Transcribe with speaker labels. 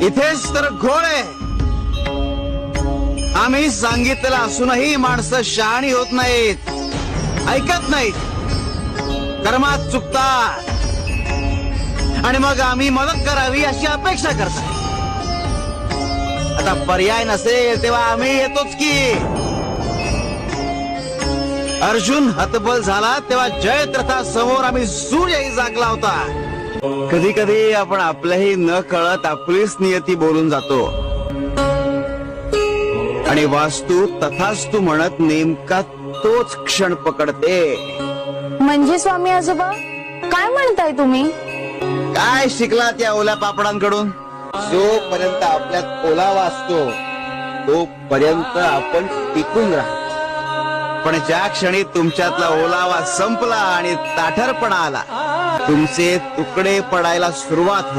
Speaker 1: इथेच तर घोळ आहे. आम्ही सांगितलेलं असूनही माणसं शहाणी होत नाहीत, ऐकत नाहीत, कर्मात चुकतात आणि मग आम्ही मदत करावी अशी अपेक्षा करतात. आता पर्याय नसेल तेव्हा आम्ही येतोच की. अर्जुन हतबल झाला तेव्हा जयद्रथासमोर आम्ही सूर्यही जागला होता. कधी कधी आपण आपल्याही न कळत आपलीच नियती बोलून जातो आणि वास्तू तथास्तू म्हणत नेमका तोच क्षण पकडते.
Speaker 2: म्हणजे स्वामी आजोबा काय म्हणताय तुम्ही?
Speaker 1: काय शिकलात या ओल्या पापडांकडून? जोपर्यंत आपल्यात ओलावा असतो तोपर्यंत आपण टिकून राहतो, पण ज्या क्षणी तुमच्यातला ओलावा संपला आणि ताठरपणा आला, तुमचे तुकडे पडायला सुरुवात होते.